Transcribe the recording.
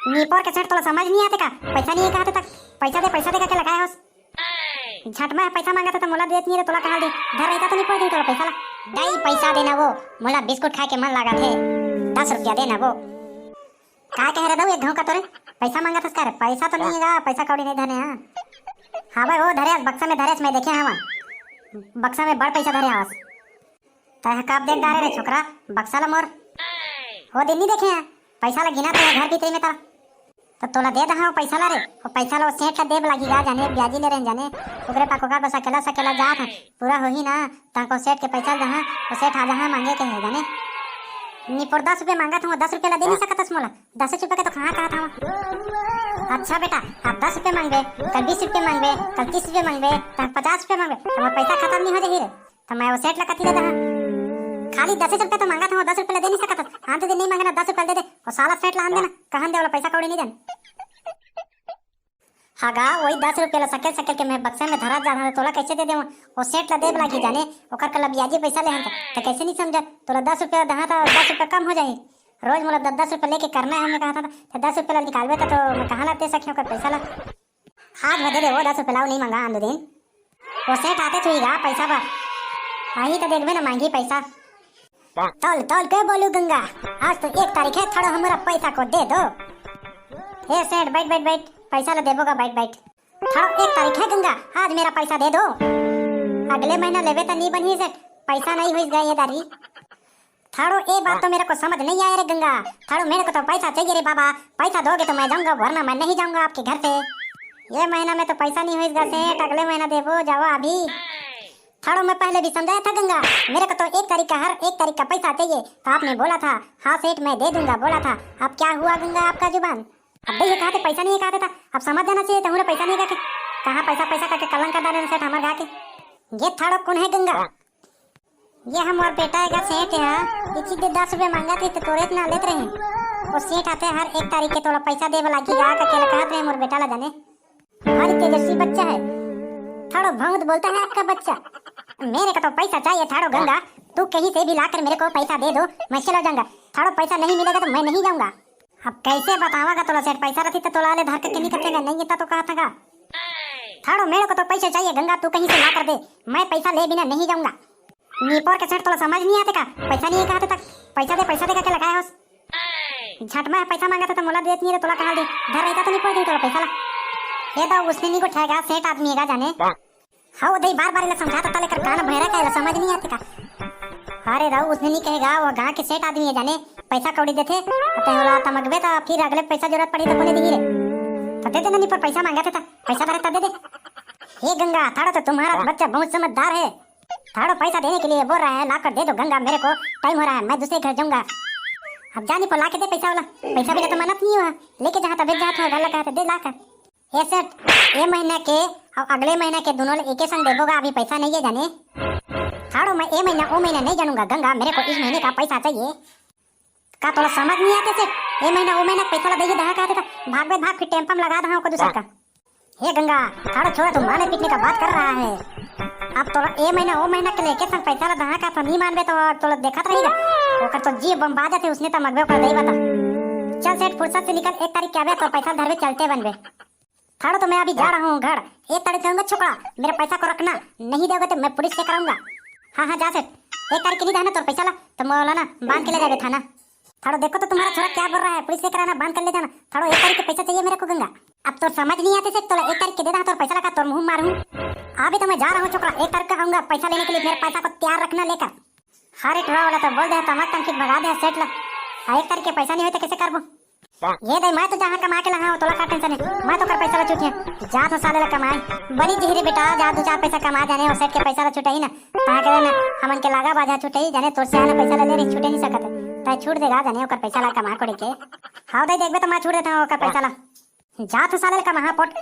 नीपोर के सेठ तोला समझ नहीं आते का? पैसा नहीं कहा तक पैसा दे का लगाए होस। झट में पैसा मांगा था तो मोला देत नहीं रे, तोला कहा दे घर रहता तो नहीं पड़ दी तोला पैसा ला। दई पैसा देना वो, मोला बिस्कुट खा के मन लगा थे, 10 रुपया देना वो। का कह रहा था एक घाव का तोरे पैसा मांगा था कर? पैसा तो नहीं है, पैसा कौड़ी नहीं धरे। हाँ भाई वो धरे बक्सा में धरे, मैं देखे हवा बक्सा में बड़ पैसा धरे हवस। तय कब देख डारे रे छोकरा बक्सा ला मोर वो दिन नहीं देखे हैं पैसा ला गिना तो घर भीतर में था तो तोला दे दहा पैसा ला रे। और पैसा ला सेठ ला देब लगी गा जाने ब्याजी ले रहे जाने ओकरे पाको का बस अकेला जात है पूरा हो ही ना ताको सेठ के पैसा दहा और सेठ आ जहा मांगे के है जाने नी पर 10 रुपए मांगा था, 10 रुपए ला दे नहीं सकता मोला। 10 रुपए का तो कहाँ कहा था। अच्छा बेटा आप 10 रुपए मांगे, कल 20 रुपए मांगे, कल 30 रुपए मांगे, कल 50 रुपए मांगे, तो पैसा खत्म नहीं हो जाए रे। तो मैं वो सेठ ला कती दे दहा खाली 10 रुपए तो मांगा था, 10 रुपए ला दे नहीं सकता। हाँ तो नहीं मांगना 10 रुपए दे दे और साला सेठ ला आन देना कहाँ दे वाला पैसा कौड़ी नहीं देना। हागा वही 10 रुपए ला सकेल के मैं बक्से में धरा जा तोला कैसे दे देव वो सेठ ला देब लागी जाने ओकर कल ब्याजी पैसा ले हन तो कैसे नहीं समझा। तोला 10 रुपए दहा था 10 रुपए कम हो जाए रोज मोला 10 रुपए लेके करना है। हमने कहा था तो 10 रुपए ला निकालबे तो मैं कहाँ ला दे सके ओकर पैसा ला। आज बदे दे वो 10 रुपए लाओ नहीं मांगा आंदो दिन वो सेठ आते थुईगा पैसा बा आई तो देखबे ना मांगी पैसा। तौल के बोलू गंगा आज तो 1 तारीख है थोड़ा हमारा पैसा को दे दो। हे सेठ बैठ पैसा ला देबोगा बैठ थोड़ा 1 तारीख है गंगा आज मेरा पैसा दे दो। अगले महीना लेबे तो नहीं बनी सेठ पैसा नहीं हुई गई ये दारी। थाड़ो ये बात तो मेरे को समझ नहीं आया रे गंगा। थाड़ो मेरे को तो पैसा चाहिए रे बाबा, पैसा दोगे तो मैं जाऊंगा वरना मैं नहीं जाऊंगा आपके घर से। ये महीना में तो पैसा नहीं हुई सेठ अगले महीना देबो जाओ अभी। थाड़ो मैं पहले भी समझाया था गंगा मेरे को तो 1 तारीख का हर 1 तारीख का पैसा चाहिए तो आपने बोला था हाँ सेठ मैं दे दूंगा बोला था। अब क्या हुआ गंगा आपका जुबान? अब ये कहा पैसा नहीं कहा था अब समझ जाना चाहिए तो पैसा नहीं कहा कहाँ पैसा करके कलंक कर डाले सेठ हमारे गा के। ये थाड़ो कौन है गंगा? ये हमारा बेटा है सेठ है इसी दे 10 रुपए मांगा थे तो तोरे इतना लेते रहे और सेठ आते हर 1 तारीख के तोड़ा पैसा दे वाला की गा अकेला कहते हैं मोर बेटा ला जाने भारी तेजस्वी बच्चा है। थाड़ो भंग बोलता है आपका बच्चा। मेरे को तो पैसा चाहिए थाड़ो गंगा तू कहीं से भी लाकर मेरे को पैसा दे दो मैं चला जाऊंगा। थाड़ो पैसा नहीं मिलेगा तो मैं नहीं जाऊंगा। अब कैसे बतावागा तोला सेठ पैसा रखी तो तोला ले धर के नहीं कटेगा नहीं इतना तो कहा था। थाड़ो मेरे को तो पैसा चाहिए गंगा तू कहीं से ला कर दे मैं पैसा ले बिना नहीं जाऊंगा। नीपोर के सेठ तोला समझ नहीं आते का? पैसा नहीं कहा तक पैसा दे का क्या लगाया होस। झट में पैसा मांगा था तो मोला देत नहीं रे, तोला कहा दे घर रहता तो नहीं पड़ दी तोला पैसा ला। ये तो उसने नहीं उठाएगा सेठ आदमी है जाने हाँ दे बार समझाता था लेकर कान भैरा का समझ नहीं आते का। अरे राव उसने नहीं कहेगा वो गाँव के सेठ आदमी है जाने पैसा कौड़ी देते तो मगबे तो फिर अगले पैसा जरूरत पड़ी तो बोले दी रे तो दे देना नहीं पर पैसा मांगा था पैसा भरता दे दे। हे गंगा थाड़ो तो तुम्हारा बच्चा बहुत समझदार है। थाड़ो पैसा देने के लिए बोल रहा है ला कर दे दो गंगा मेरे को टाइम हो रहा है मैं दूसरे घर जाऊंगा। अब जाने पर ला के दे पैसा वाला पैसा भी तो मन्नत नहीं हुआ लेके जहाँ तबियत जहाँ था गला कहते दे ला कर। ये सेठ ये महीने के और अगले महीने के दोनों एक ही संग देबोगा अभी पैसा नहीं है जाने। थाड़ो मैं ये महीना वो महीना नहीं जानूंगा गंगा मेरे को इस महीने का पैसा चाहिए का तोला समझ नहीं आते सेठ। ये महीना वो महीना पैसा ला देगा कहते था भाग फिर टेम्पम लगा दहा को दूसरा का। हे गंगा थाड़ो छोड़ा तुम मारने पीटने का बात कर रहा है। अब तोला ये महीना वो महीना के लेके संग पैसा ला दहा का तो नहीं मानबे तो तोला देखत रहेगा ओकर तो जी बम्बा जाते उसने तो मगबे कर दई बता। चल सेठ फुर्सत से निकल 1 तारीख के आवे तो पैसा धरवे चलते बनबे। थाड़ो तो मैं अभी जा रहा हूँ घर 1 तारीख जाऊंगा छोकरा मेरे पैसा को रखना नहीं दोगे तो मैं पुलिस से कराऊंगा। हाँ जा सेठ 1 तारीख के नहीं जाना तो पैसा ला तो मौलाना बांध के ले जावे थाना। थाड़ो देखो तो तुम्हारा छोरा क्या बोल रहा है पुलिस से कराना बांध कर ले जाना। थाड़ो 1 तारीख के पैसा चाहिए मेरे को गंगा। अब तो समझ नहीं आते सेठ तो 1 तारीख के दे तो पैसा लगा तो मुँह मारूं। अभी तो मैं जा रहा हूँ छोकरा 1 तारीख का आऊंगा पैसा लेने के लिए मेरे पैसा को तैयार रखना लेकर। हरे ठुरा वाला तो बोल दे तमाक तमकीत भगा दे सेठ ला 1 तारीख के पैसा नहीं होते कैसे करबो। ये दे मैं तो जहाँ कमा के लगा तोला का टेंशन है मैं तो कर पैसा ला छूटिया जा तो साले ला कमाए बड़ी जिहरे बेटा जा 2-4 पैसा कमा जाने और सेठ के पैसा ला छूटे ही ना कहा करे ना हमन के लागा बाजा छूटे ही जाने तोर से आना पैसा ले रे छूटे नहीं सकते तय छूट देगा जाने ओकर पैसा ला कमा कोड़ी के। हाँ दे देखबे तो मैं छूट देता हूँ ओकर पैसा ला जा तो साले ला कमा पोट